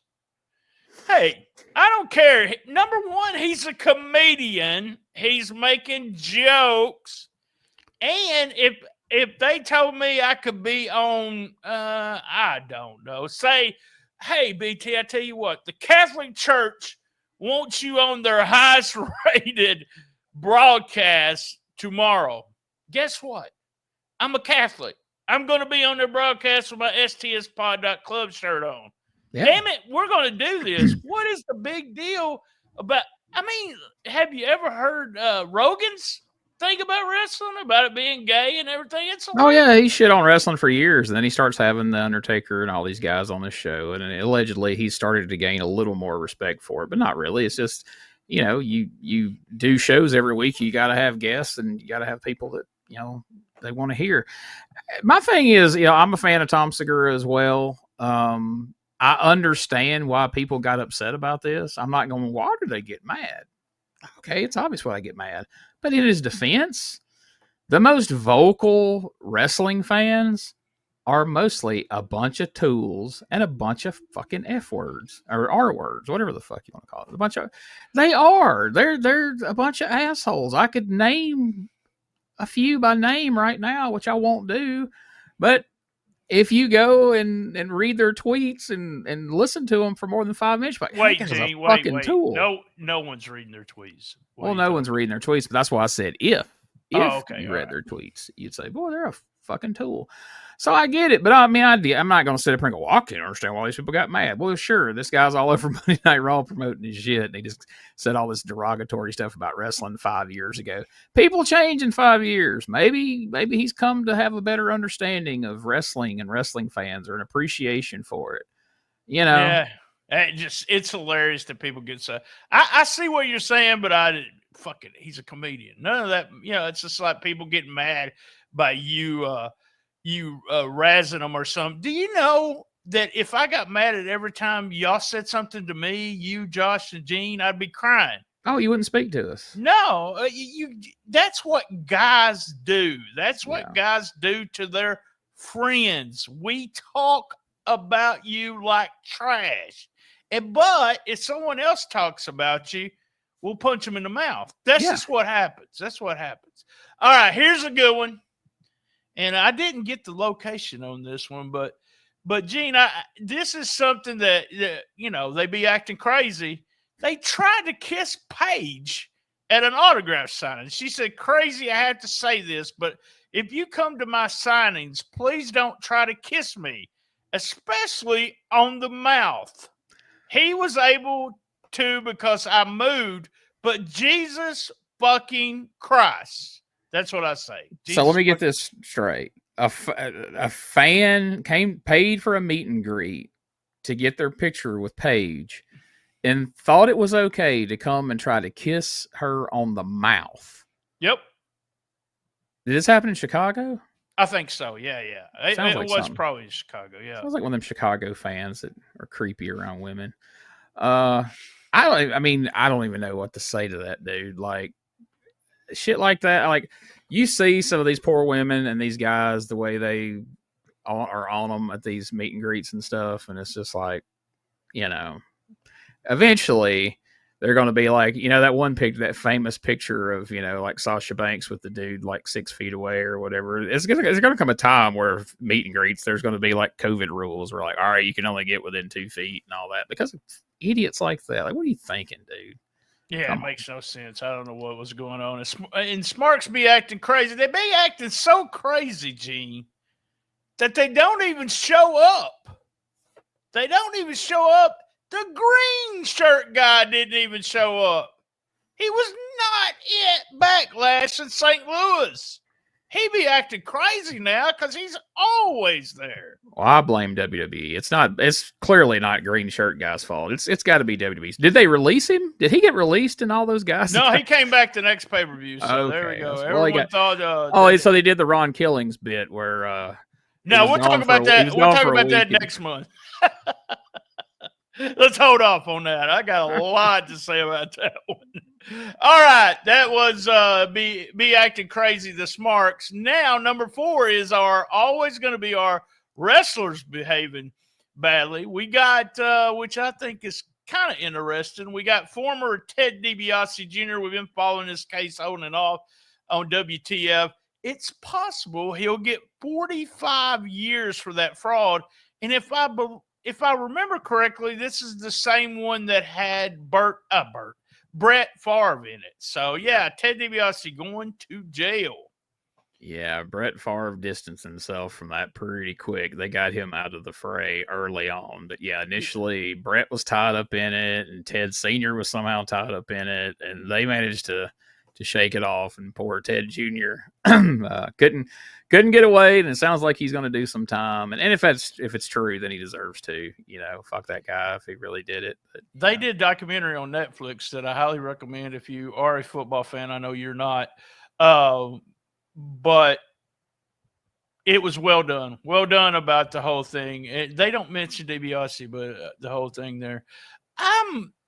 Hey, I don't care. Number one, he's a comedian. He's making jokes. And if they told me I could be on, I don't know, say, hey, BT, I tell you what, the Catholic Church wants you on their highest rated broadcast tomorrow. Guess what? I'm a Catholic. I'm going to be on their broadcast with my STSPOD.club shirt on. Yeah. Damn it, we're going to do this. What is the big deal about? I mean, have you ever heard Rogan's thing about wrestling, about it being gay and everything? Oh yeah, he shit on wrestling for years, and then he starts having the Undertaker and all these guys on this show, and allegedly he started to gain a little more respect for it, but not really. It's just, you know, you do shows every week, you got to have guests, and you got to have people that, you know, they want to hear. My thing is, you know, I'm a fan of Tom Segura as well. I understand why people got upset about this. I'm not going, why do they get mad? Okay, it's obvious why they get mad. But in his defense, the most vocal wrestling fans are mostly a bunch of tools and a bunch of fucking F words or R words, whatever the fuck you want to call it. They're a bunch of assholes. I could name a few by name right now, which I won't do. But if you go and read their tweets and listen to them for more than 5 minutes, like, wait, Gene, wait. Tool. No one's reading their tweets. No one's reading their tweets, but that's why I said if you read their tweets, you'd say, boy, they're a fucking tool. So I get it, but I mean, I'm not going to sit up and go, well, I can't understand why these people got mad. Well, sure, this guy's all over Monday Night Raw promoting his shit, and he just said all this derogatory stuff about wrestling 5 years ago. People change in 5 years. Maybe he's come to have a better understanding of wrestling and wrestling fans, or an appreciation for it. You know? Yeah, it's hilarious that people get so. I see what you're saying, but he's a comedian. None of that. You know, it's just like people getting mad by you razzing them or something. Do you know that if I got mad at every time y'all said something to me, you, Josh, and Gene, I'd be crying? Oh, you wouldn't speak to us? No, that's what guys do. That's what guys do to their friends. We talk about you like trash. But if someone else talks about you, we'll punch them in the mouth. That's just what happens. That's what happens. All right, here's a good one. And I didn't get the location on this one, but Gene, this is something that you know, they be acting crazy. They tried to kiss Paige at an autograph signing. She said, "Crazy, I have to say this, but if you come to my signings, please don't try to kiss me, especially on the mouth." He was able to because I moved, but Jesus fucking Christ. That's what I say. So let me get this straight. A fan paid for a meet and greet to get their picture with Paige and thought it was okay to come and try to kiss her on the mouth. Yep. Did this happen in Chicago? I think so. Yeah. It was probably in Chicago. Yeah. Sounds like one of them Chicago fans that are creepy around women. I don't even know what to say to that dude. Like, shit like that. Like, you see some of these poor women and these guys, the way they are on them at these meet and greets and stuff. And it's just like, you know, eventually they're going to be like, you know, that famous picture of, you know, like Sasha Banks with the dude like 6 feet away or whatever. It's going to come a time where meet and greets, there's going to be like COVID rules where like, all right, you can only get within 2 feet and all that, because idiots like that. Like, what are you thinking, dude? Yeah, it makes no sense. I don't know what was going on. And Smarks be acting crazy. They be acting so crazy, Gene, that they don't even show up. They don't even show up. The green shirt guy didn't even show up. He was not at Backlash in St. Louis. he be acting crazy now because he's always there. Well, I blame WWE. It's clearly not Green Shirt Guy's fault. It's got to be WWE's. Did they release him? Did he get released in all those guys? No, he came back the next pay-per-view. So Okay, there we go. well, Everyone thought. so they did the Ron Killings bit where. No, we'll talk about that. We'll talk about that next month. Let's hold off on that. I got a lot to say about that one. All right, that was be acting crazy, the Smarks. Now, number 4 is always going to be our wrestlers behaving badly. We got, which I think is kind of interesting. We got former Ted DiBiase Jr. We've been following this case on and off on WTF. It's possible he'll get 45 years for that fraud. And if I remember correctly, this is the same one that had Brett Favre in it. So, yeah, Ted DiBiase going to jail. Yeah, Brett Favre distanced himself from that pretty quick. They got him out of the fray early on. But, yeah, initially Brett was tied up in it, and Ted Sr. was somehow tied up in it, and they managed to shake it off, and poor Ted Jr. couldn't get away, and it sounds like he's going to do some time. And if it's true, then he deserves to. Fuck that guy if he really did it. But, they did a documentary on Netflix that I highly recommend if you are a football fan. I know you're not, but it was well done. Well done about the whole thing. They don't mention DiBiase, but the whole thing there.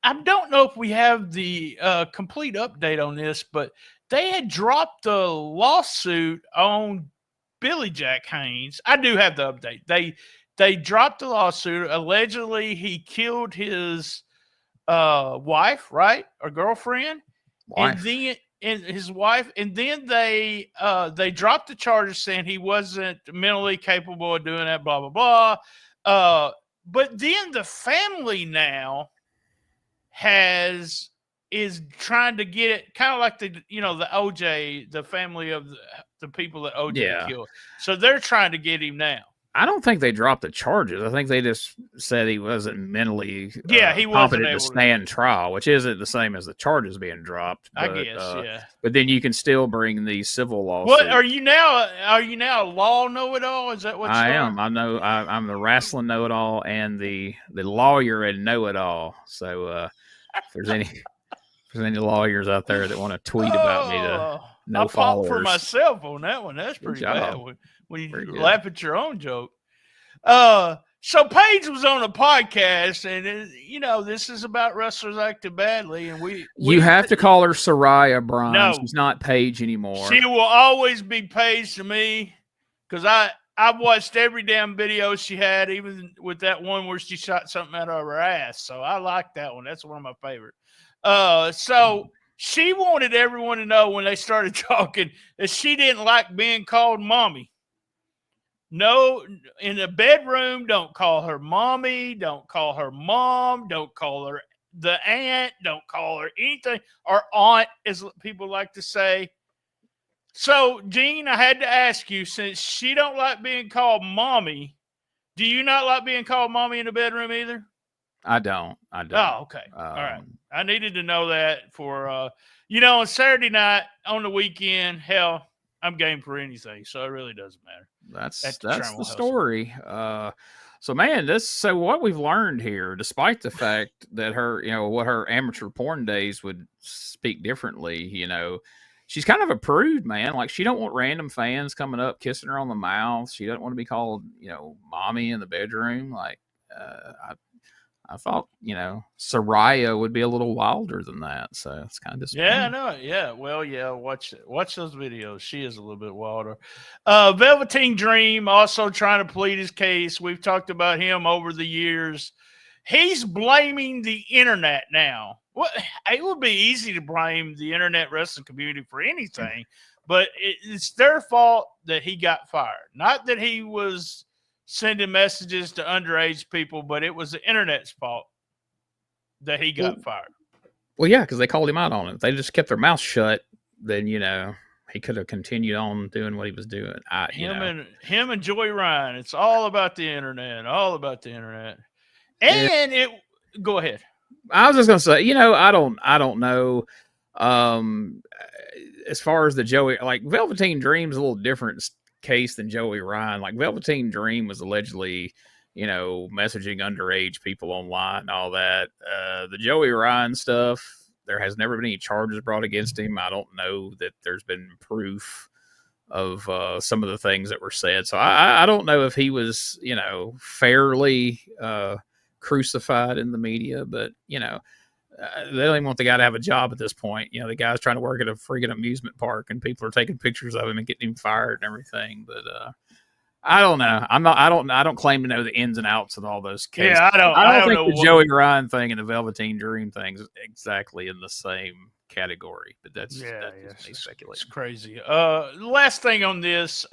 I don't know if we have the complete update on this, but they had dropped the lawsuit on Billy Jack Haynes. I do have the update. They dropped the lawsuit. Allegedly, he killed his wife, right, or girlfriend, and his wife. And then they dropped the charges saying he wasn't mentally capable of doing that. Blah blah blah. But then the family now is trying to get it kind of like the OJ, the family of the people that OJ killed. So they're trying to get him now. I don't think they dropped the charges. I think they just said he wasn't mentally he wasn't able to stand trial, which isn't the same as the charges being dropped. But, I guess, yeah. But then you can still bring these civil lawsuits. What are you now? Are you now a law know-it-all? Is that what you are? I am? I know. I'm the wrestling know-it-all and the lawyer and know-it-all. So if there's any lawyers out there that want to tweet about me to no followers. I popped for myself on that one. That's pretty bad when you laugh at your own joke. So Paige was on a podcast, and this is about wrestlers acting badly, and you have to call her Soraya, Brian. No, she's not Paige anymore. She will always be Paige to me because I've watched every damn video she had, even with that one where she shot something out of her ass. So I like that one. That's one of my favorite. So she wanted everyone to know when they started talking that she didn't like being called mommy. No, in the bedroom, don't call her mommy. Don't call her mom. Don't call her the aunt. Don't call her anything. Or aunt, as people like to say. So, Gene, I had to ask you, since she don't like being called mommy, do you not like being called mommy in the bedroom either? I don't. Oh, okay. All right. I needed to know that for, on Saturday night, on the weekend, hell, I'm game for anything, so it really doesn't matter. That's the story. So man, so what we've learned here, despite the fact that her, what her amateur porn days would speak differently, she's kind of a prude, man. Like she don't want random fans coming up kissing her on the mouth. She doesn't want to be called, mommy in the bedroom. Like I thought, Soraya would be a little wilder than that. So it's kind of disappointing. Yeah, I know. Yeah. Well, yeah. Watch those videos. She is a little bit wilder. Velveteen Dream also trying to plead his case. We've talked about him over the years. He's blaming the internet now. Well, it would be easy to blame the internet wrestling community for anything, but it's their fault that he got fired. Not that he was sending messages to underage people, but it was the internet's fault that he got fired. Well, yeah, because they called him out on it. If they just kept their mouth shut, then he could have continued on doing what he was doing. Him and Joey Ryan. It's all about the internet. All about the internet. And go ahead. I was just gonna say, I don't know. As far as the Joey, like Velveteen Dream's a little different case than Joey Ryan. Like Velveteen Dream was allegedly, messaging underage people online and all that. The Joey Ryan stuff, there has never been any charges brought against him. I don't know that there's been proof of some of the things that were said. So I don't know if he was, fairly crucified in the media, but, they don't even want the guy to have a job at this point. The guy's trying to work at a friggin' amusement park and people are taking pictures of him and getting him fired and everything. But I don't know. I don't claim to know the ins and outs of all those cases. Yeah, I don't think the Joey Ryan thing and the Velveteen Dream thing is exactly in the same category, but that's me speculating. It's crazy. Last thing on this,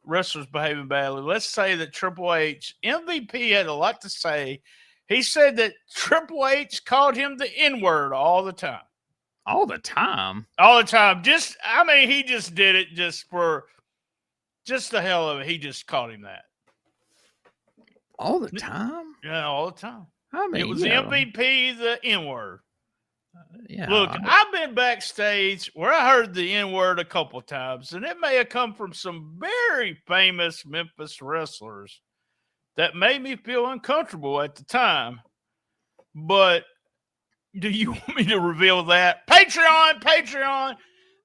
wrestlers behaving badly. Let's say that Triple H MVP had a lot to say. He said that Triple H called him the N-word all the time. All the time? All the time. He just did it just for the hell of it. He just called him that. All the time? Yeah, all the time. It was MVP, the N-word. Yeah. Look, I've been backstage where I heard the N-word a couple of times, and it may have come from some very famous Memphis wrestlers that made me feel uncomfortable at the time. But do you want me to reveal that? Patreon.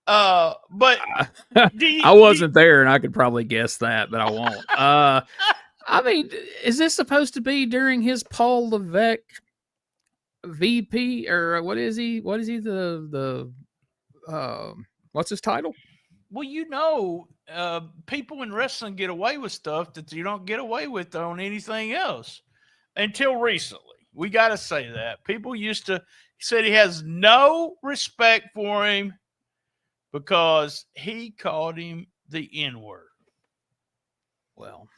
But I wasn't there, and I could probably guess that, but I won't. Is this supposed to be during his Paul Levesque VP, or what is he? What is he? What's his title? Well, people in wrestling get away with stuff that you don't get away with on anything else until recently. We got to say that. People said he has no respect for him because he called him the N-word. Well,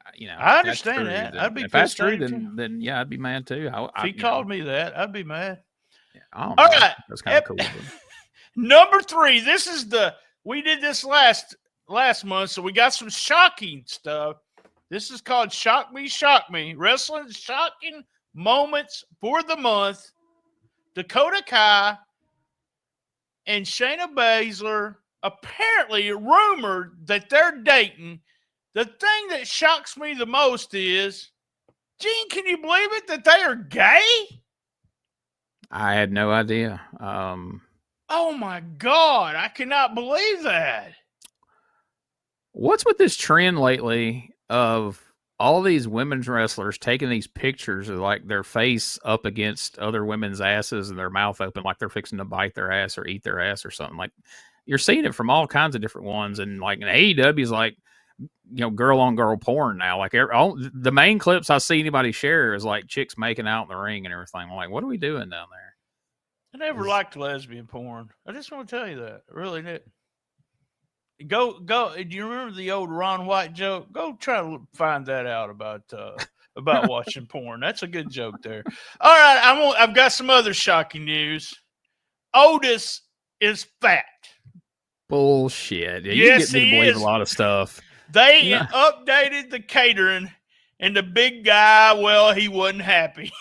I understand that. I'd be if that's true, then yeah, I'd be mad too. If he called me that, I'd be mad. Yeah, I don't know. All right. That's kind of cool. Number 3. We did this last month, so we got some shocking stuff. This is called Shock Me. Wrestling shocking moments for the month. Dakota Kai and Shayna Baszler apparently rumored that they're dating. The thing that shocks me the most is, Gene, can you believe it that they are gay? I had no idea. Oh my God, I cannot believe that. What's with this trend lately of all these women's wrestlers taking these pictures of like their face up against other women's asses and their mouth open like they're fixing to bite their ass or eat their ass or something? Like, you're seeing it from all kinds of different ones. And like in AEW is like, girl on girl porn now. Like the main clips I see anybody share is like chicks making out in the ring and everything. I'm like, what are we doing down there? I never liked lesbian porn. I just want to tell you that. I really did. Go. Do you remember the old Ron White joke? Go try to find that out about watching porn. That's a good joke there. All right, I've got some other shocking news. Otis is fat. Bullshit. Yeah, yes, you get me to believe a lot of stuff. They updated the catering, and the big guy, well, he wasn't happy.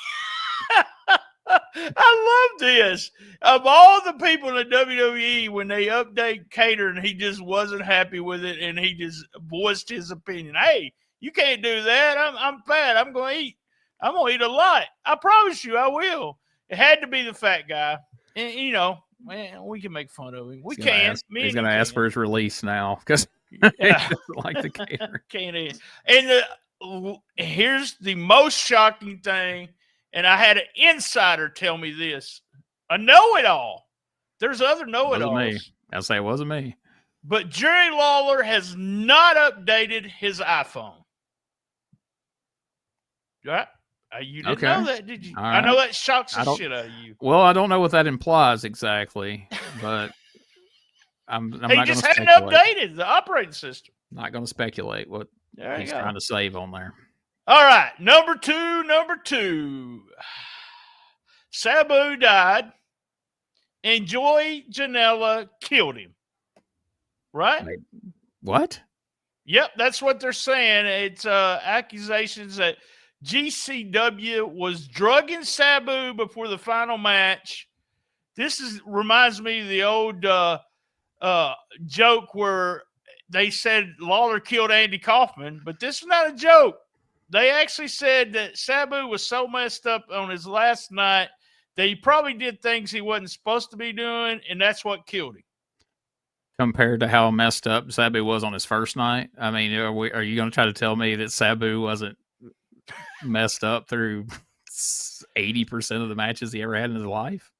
I love this. Of all the people in the WWE, when they update catering, he just wasn't happy with it, and he just voiced his opinion. Hey, you can't do that. I'm fat. I'm going to eat. I'm going to eat a lot. I promise you I will. It had to be the fat guy. And, man, we can make fun of him. He's going to ask for his release now because he doesn't like the catering. Can't. And here's the most shocking thing. And I had an insider tell me this. A know-it-all. There's other know-it-alls. I'll say it wasn't me. But Jerry Lawler has not updated his iPhone. Right? You didn't know that, did you? Right. I know that shocks the shit out of you. Well, I don't know what that implies exactly, but I'm not going to speculate. He just hadn't updated the operating system. Not going to speculate what he's trying to save on there. All right, number two. Sabu died, and Joey Janela killed him. Right? Wait, what? Yep, that's what they're saying. It's accusations that GCW was drugging Sabu before the final match. reminds me of the old joke where they said Lawler killed Andy Kaufman, but this is not a joke. They actually said that Sabu was so messed up on his last night that he probably did things he wasn't supposed to be doing, and that's what killed him. Compared to how messed up Sabu was on his first night? I mean, are you going to try to tell me that Sabu wasn't messed up through 80% of the matches he ever had in his life?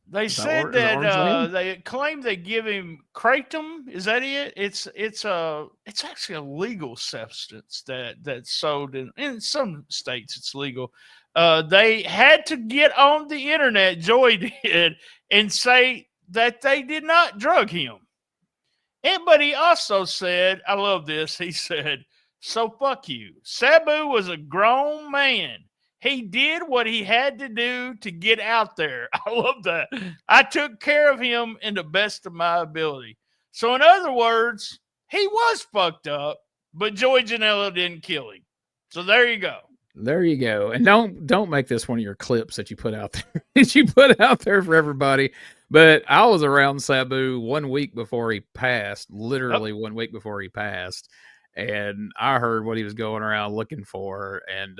They said that they claim they give him kratom. Is that it? It's actually a legal substance that's sold in some states. It's legal. They had to get on the internet, Joey did, and say that they did not drug him. But he also said, I love this. He said, "So fuck you. Sabu was a grown man. He did what he had to do to get out there. I love that. I took care of him in the best of my ability." So in other words, he was fucked up, but Joey Janela didn't kill him. So there you go. There you go. And don't make this one of your clips that you put out there. That you put out there for everybody. But I was around Sabu 1 week before he passed, literally 1 week before he passed. And I heard what he was going around looking for, and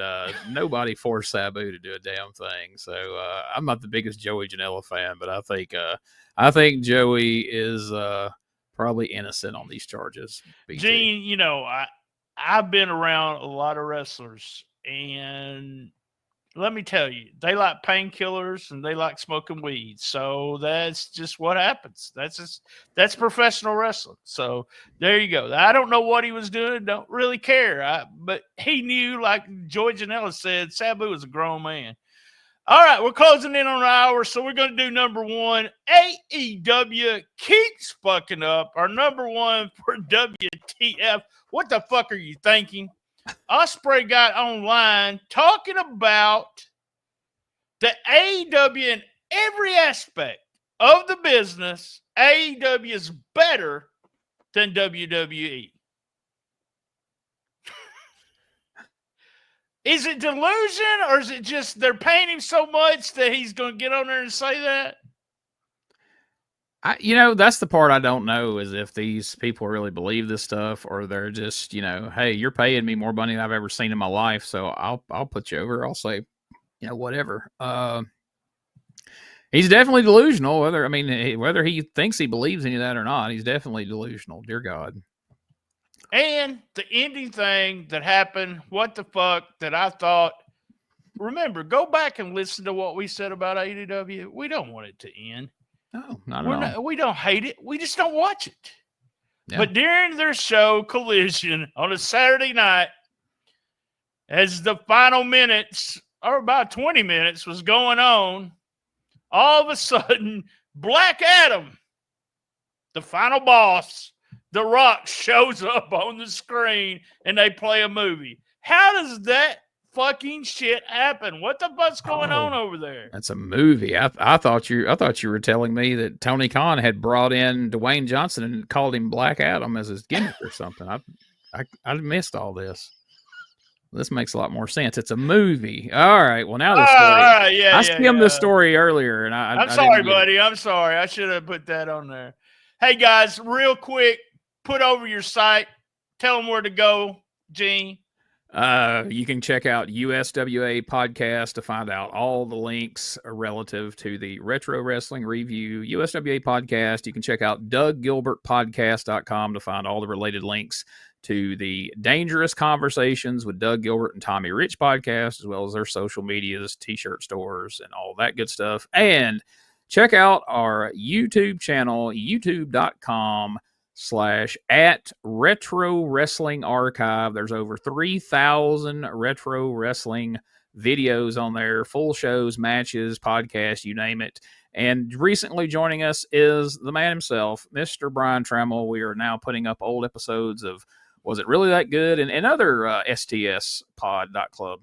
nobody forced Sabu to do a damn thing. So I'm not the biggest Joey Janela fan, but I think Joey is probably innocent on these charges. BT. Gene, I've been around a lot of wrestlers, and let me tell you, they like painkillers and they like smoking weed. So that's just what happens. That's professional wrestling. So there you go. I don't know what he was doing. Don't really care. But he knew, like Joey Janela said, Sabu was a grown man. All right, we're closing in on an hour, so we're going to do number one. AEW keeps fucking up. Our number one for WTF. What the fuck are you thinking? Ospreay got online talking about the AEW in every aspect of the business. AEW is better than WWE. Is it delusion, or is it just they're paying him so much that he's going to get on there and say that? That's the part I don't know, is if these people really believe this stuff, or they're just, hey, you're paying me more money than I've ever seen in my life, so I'll put you over. I'll say, whatever. He's definitely delusional. Whether he thinks he believes any of that or not, he's definitely delusional. Dear God. And the ending thing that happened, what the fuck, that I thought, remember, go back and listen to what we said about AEW. We don't want it to end. No, not at all. We don't hate it. We just don't watch it. Yeah. But during their show, Collision, on a Saturday night, as the final minutes, or about 20 minutes, was going on, all of a sudden, Black Adam, the final boss, The Rock, shows up on the screen and they play a movie. How does that fucking shit happen? What the fuck's going on over there? That's a movie. I thought you were telling me that Tony Khan had brought in Dwayne Johnson and called him Black Adam as his gimmick or something. I missed all this. This makes a lot more sense. It's a movie. All right. Well, now the story. All right, yeah, I skimmed the story earlier, and I'm sorry, buddy. I'm sorry. I should have put that on there. Hey guys, real quick, put over your site. Tell them where to go, Gene. You can check out USWA podcast to find out all the links relative to the Retro Wrestling Review USWA podcast. You can check out DougGilbertPodcast.com to find all the related links to the Dangerous Conversations with Doug Gilbert and Tommy Rich podcast, as well as their social medias, t-shirt stores, and all that good stuff. And check out our YouTube channel, youtube.com/@Retro Wrestling Archive. There's over 3,000 retro wrestling videos on there, full shows, matches, podcasts, you name it. And recently joining us is the man himself, Mr. Brian Tramel. We are now putting up old episodes of Was It Really That Good? And other STSPOD.club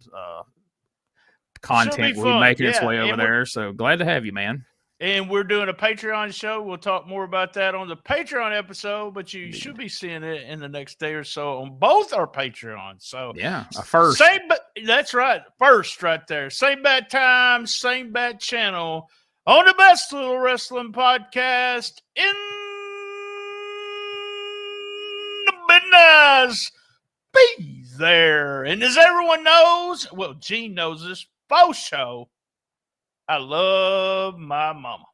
content will be making its way over there. So glad to have you, man. And we're doing a Patreon show. We'll talk more about that on the Patreon episode, but you should be seeing it in the next day or so on both our Patreons. So yeah, a first. That's right. First right there. Same bad time, same bad channel. on the best little wrestling podcast in the business. Be there. And as everyone knows, well, Gene knows this, faux show, I love my mama.